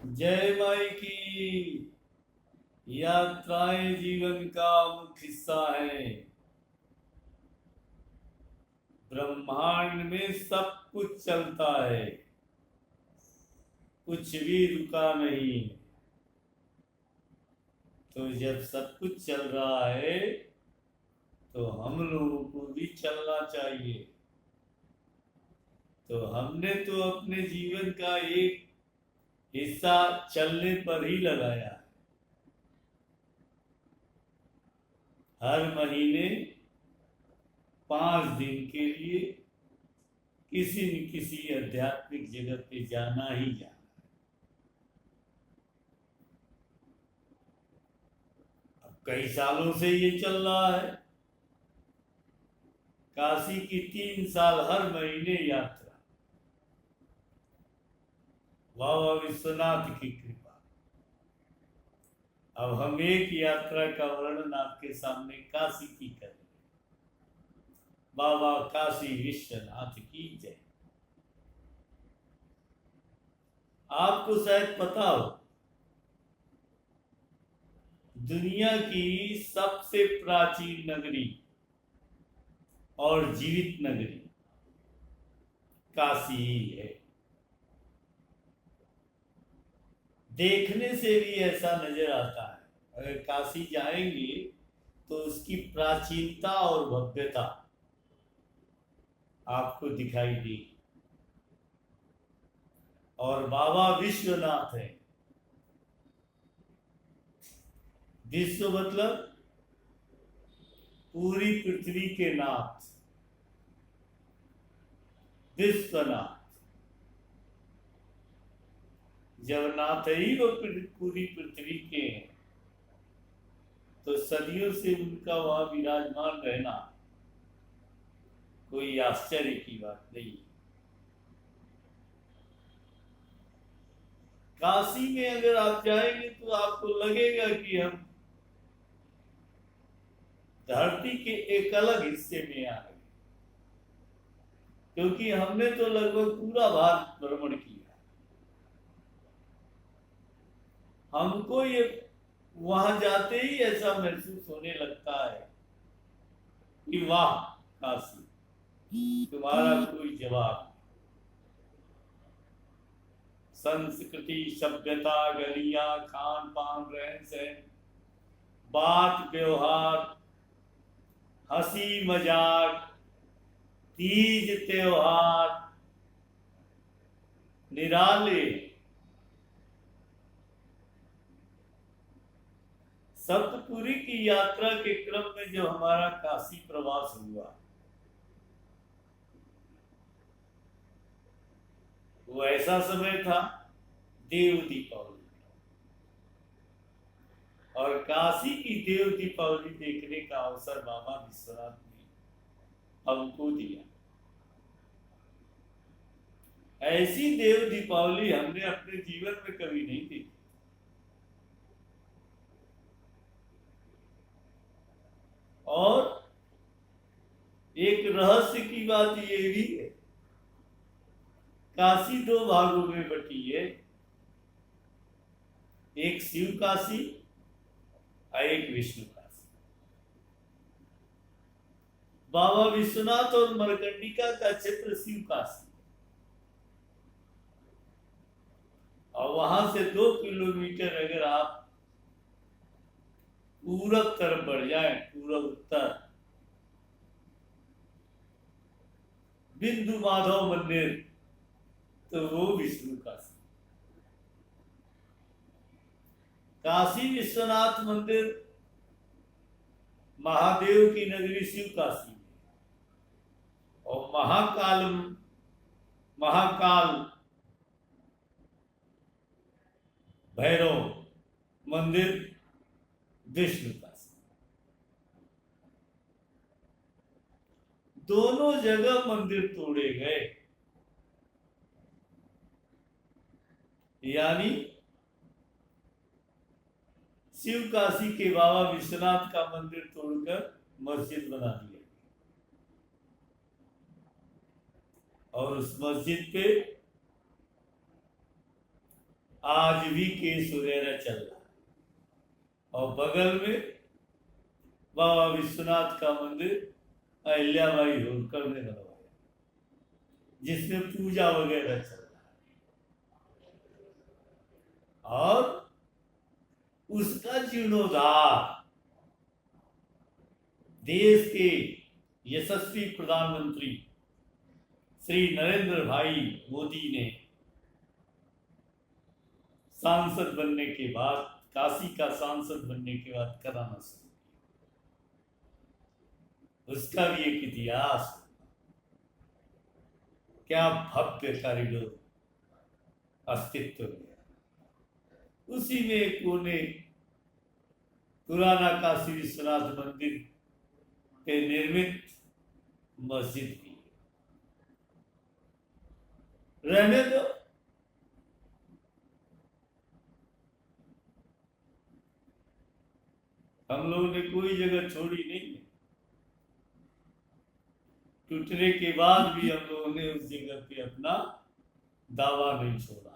जय माई की। यात्राएं जीवन का मुख्य हिस्सा है। ब्रह्मांड में सब कुछ चलता है, कुछ भी रुका नहीं। तो जब सब कुछ चल रहा है तो हम लोगों को भी चलना चाहिए। तो हमने तो अपने जीवन का एक हिस्सा चलने पर ही लगाया है। हर महीने 5 दिन के लिए किसी न किसी आध्यात्मिक जगह पे जाना ही जाना। अब कई सालों से ये चल रहा है। काशी की 3 साल हर महीने यात्रा। बाबा विश्वनाथ की कृपा। अब हम एक यात्रा का वर्णन आपके सामने काशी की करें। बाबा काशी विश्वनाथ की जय। आपको शायद पता हो, दुनिया की सबसे प्राचीन नगरी और जीवित नगरी काशी ही है। देखने से भी ऐसा नजर आता है। अगर काशी जाएंगे तो उसकी प्राचीनता और भव्यता आपको दिखाई देगी। और बाबा विश्वनाथ है। विश्व मतलब पूरी पृथ्वी के नाथ, विश्वनाथ। जब नाथ ही वो पूरी पृथ्वी के हैं तो सदियों से उनका वहां विराजमान रहना कोई आश्चर्य की बात नहीं। काशी में अगर आप जाएंगे तो आपको लगेगा कि हम धरती के एक अलग हिस्से में आ गए, क्योंकि हमने तो लगभग पूरा भारत भ्रमण किया। हमको ये वहां जाते ही ऐसा महसूस होने लगता है कि वाह काशी, तुम्हारा कोई जवाब नहीं। संस्कृति, सभ्यता, गलियां, खान पान, रहन सहन, बात व्यवहार, हंसी मजाक, तीज त्योहार निराले। सप्तपुरी की यात्रा के क्रम में जो हमारा काशी प्रवास हुआ, वो ऐसा समय था देव दीपावली। और काशी की देव दीपावली देखने का अवसर बाबा विश्वनाथ ने हमको दिया। ऐसी देव दीपावली हमने अपने जीवन में कभी नहीं देखी। और एक रहस्य की बात ये भी है, काशी 2 भागों में बटी है। एक शिव काशी और एक विष्णु काशी। बाबा विश्वनाथ और मरकंडिका का क्षेत्र शिव काशी, और वहां से 2 किलोमीटर अगर आप पूरब तरफ बढ़ जाए, पूरब उत्तर, बिंदु माधव मंदिर, तो वो विष्णु काशी। काशी विश्वनाथ मंदिर महादेव की नगरी शिव काशी में, और महाकाल भैरव मंदिर विष्णु काशी। दोनों जगह मंदिर तोड़े गए। यानी शिव काशी के बाबा विश्वनाथ का मंदिर तोड़कर मस्जिद बना दिया, और उस मस्जिद पे आज भी केस वगैरह चल रहा है। और बगल में बाबा विश्वनाथ का मंदिर अहिल्याबाई होलकर ने बनवाया, जिसमें पूजा वगैरह चल रहा है। और उसका जीर्णोद्धार देश के यशस्वी प्रधानमंत्री श्री नरेंद्र भाई मोदी ने सांसद बनने के बाद, काशी का सांसद बनने के बाद कराना शुरू किया। उसका भी एक इतिहास, क्या भव्य कॉरिडोर अस्तित्व में। उसी में एक कोने पुराना काशी विश्वनाथ मंदिर पे निर्मित मस्जिद भी रहने दो। हम लोगों ने कोई जगह छोड़ी नहीं है। टूटने के बाद भी हम लोगों ने उस जगह पे अपना दावा नहीं छोड़ा।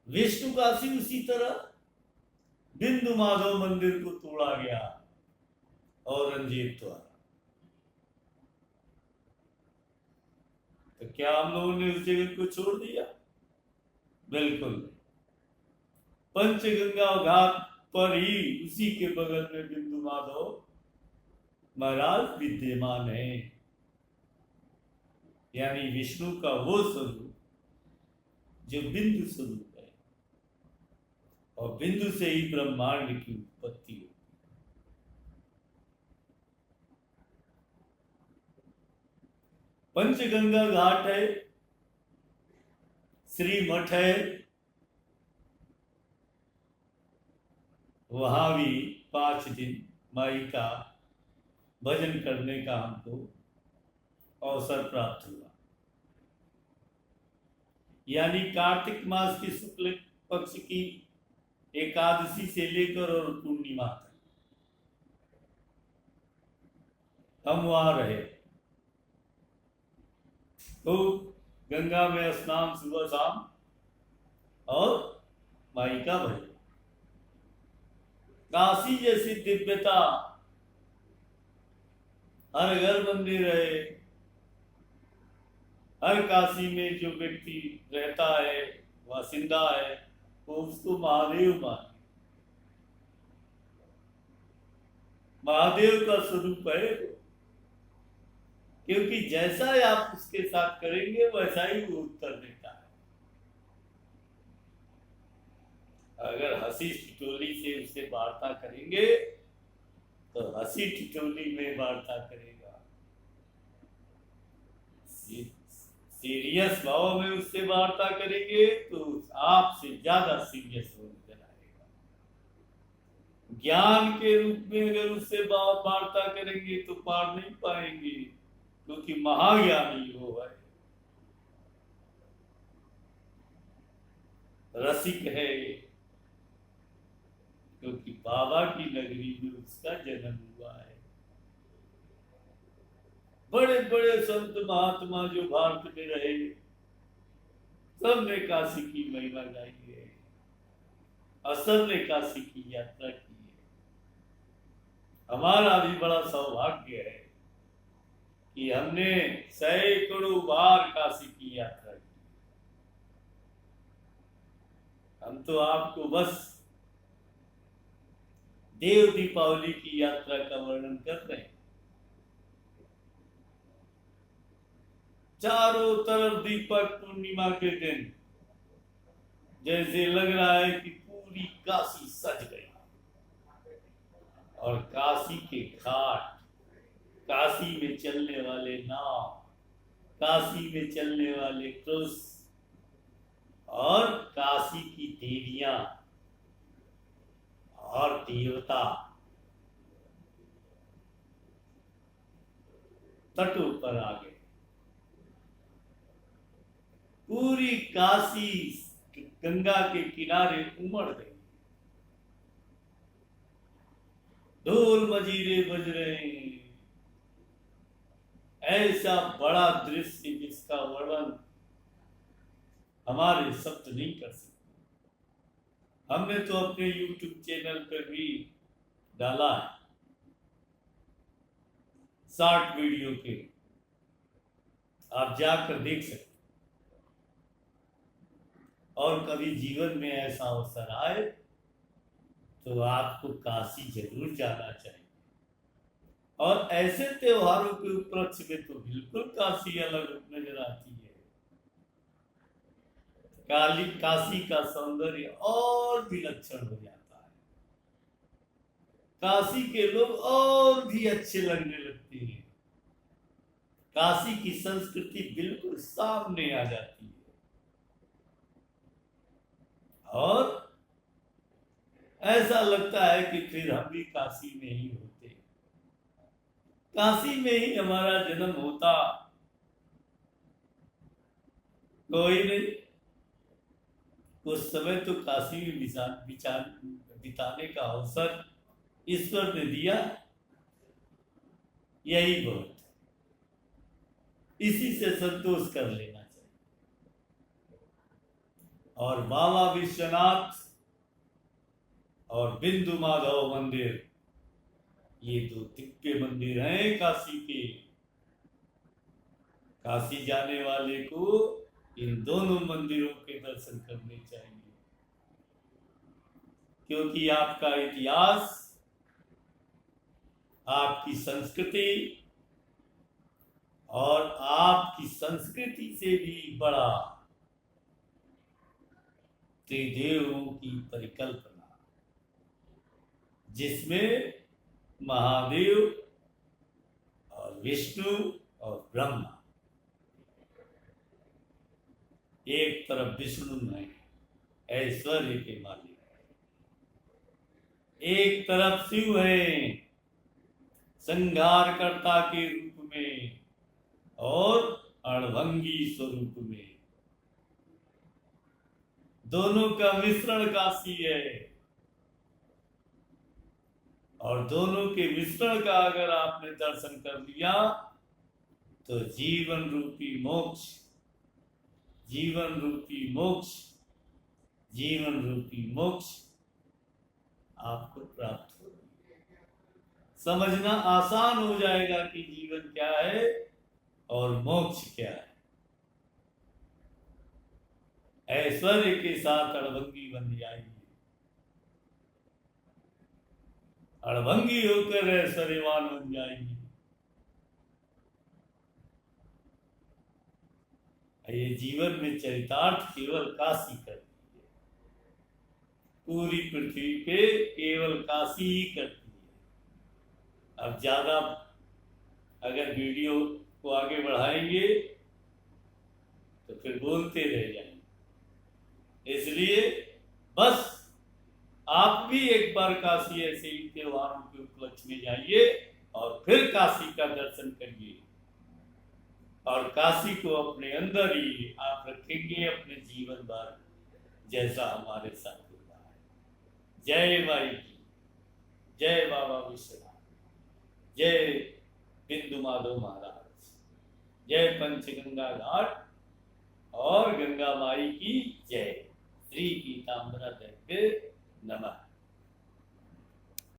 विष्णु काशी उसी तरह बिंदु माधव मंदिर को तोड़ा गया औरंगजेब द्वारा। तो क्या हम लोगों ने उस जगह को छोड़ दिया? बिल्कुल नहीं। पंचगंगा घाट पर ही उसी के बगल में बिंदु माधव महाराज विद्यमान है। यानी विष्णु का वो स्वरूप जो बिंदु स्वरूप है, और बिंदु से ही ब्रह्मांड की उत्पत्ति हुई। पंचगंगा घाट है, श्री मठ है, वहां भी 5 दिन माई का भजन करने का हमको अवसर प्राप्त हुआ। यानी कार्तिक मास की शुक्ल पक्ष की एकादशी से लेकर और पूर्णिमा तक हम वहां रहे। तो गंगा में स्नान सुबह शाम और माई का भजन। काशी जैसी दिव्यता हर घर मंदिर है। हर काशी में जो व्यक्ति रहता है, वासिंदा है, वो उसको महादेव माने। महादेव का स्वरूप है, क्योंकि जैसा आप उसके साथ करेंगे वैसा ही वो उत्तर देता है। अगर हंसी ठिठोली से उससे वार्ता करेंगे तो हंसी ठिठोली में वार्ता करेगा। सीरियस भाव में उससे वार्ता करेंगे तो आपसे ज्यादा सीरियस होने लगेगा। ज्ञान के रूप में अगर उससे वार्ता करेंगे तो पार नहीं पाएंगे, क्योंकि महाज्ञानी वो है, रसिक है, क्योंकि बाबा की नगरी में उसका जन्म हुआ है। बड़े बड़े संत महात्मा जो भारत में रहे, सबने काशी की महिमा गाई है और सबने काशी की यात्रा की है। हमारा भी बड़ा सौभाग्य है कि हमने सैकड़ों बार काशी की यात्रा की। हम तो आपको बस देव दीपावली की यात्रा का वर्णन कर रहे हैं। चारों तरफ दीपक पूर्णिमा के दिन जैसे लग रहा है कि पूरी काशी सज गई। और काशी के घाट, काशी में चलने वाले नाव, काशी में चलने वाले क्रूज और काशी की देवियां और देवता तटों पर आ गए। पूरी काशी गंगा के किनारे उमड़ गई। ढोल मजीरे बज रहे हैं। ऐसा बड़ा दृश्य जिसका वर्णन हमारे शब्द नहीं कर सकते। हमने तो अपने YouTube चैनल पर भी डाला है शॉर्ट वीडियो के, आप जाकर देख सकते। और कभी जीवन में ऐसा अवसर आए तो आपको काशी जरूर जाना चाहिए। और ऐसे त्योहारों के उपलक्ष्य में तो बिल्कुल काशी अलग नजर आती है। काशी का सौंदर्य और भी विलक्षण हो जाता है। काशी के लोग और भी अच्छे लगने लगते हैं। काशी की संस्कृति बिल्कुल सामने आ जाती है। और ऐसा लगता है कि फिर हम भी काशी में ही होते, काशी में ही हमारा जन्म होता। कोई नहीं, उस समय तो काशी में बिताने का अवसर ईश्वर ने दिया, यही बहुत, इसी से संतोष कर लेना चाहिए। और बाबा विश्वनाथ और बिंदु माधव मंदिर, ये दो दिव्य मंदिर हैं काशी के। काशी जाने वाले को इन दोनों मंदिरों के दर्शन करने चाहिए, क्योंकि आपका इतिहास, आपकी संस्कृति और आपकी संस्कृति से भी बड़ा त्रिदेवों की परिकल्पना, जिसमें महादेव और विष्णु और ब्रह्मा, एक तरफ विष्णु है ऐश्वर्य के मालिक, एक तरफ शिव है संहारकर्ता के रूप में और अड़भंगी स्वरूप में। दोनों का मिश्रण काशी है। और दोनों के मिश्रण का अगर आपने दर्शन कर लिया तो जीवन रूपी मोक्ष, जीवन रूपी मोक्ष, जीवन रूपी मोक्ष आपको प्राप्त हो। समझना आसान हो जाएगा कि जीवन क्या है और मोक्ष क्या है। ऐश्वर्य के साथ अड़भंगी बन जाएगी, अड़भंगी होकर ऐश्वर्यवान बन जाएगी। ये जीवन में चरितार्थ केवल काशी करती है, पूरी पृथ्वी पे केवल काशी ही करती है। अब ज्यादा अगर वीडियो को आगे बढ़ाएंगे तो फिर बोलते रह जाएंगे। इसलिए बस आप भी एक बार काशी ऐसे ही त्योहारों के उपलक्ष्य में जाइए और फिर काशी का दर्शन करिए। और काशी को अपने अंदर ही आप रखेंगे अपने जीवन भर, जैसा हमारे साथ हुआ है। जय माई की, जय बाबा विश्वनाथ, जय बिंदु माधव महाराज, जय पंचगंगा घाट और गंगा माई की जय। श्री पीताम्बरा देव नमः।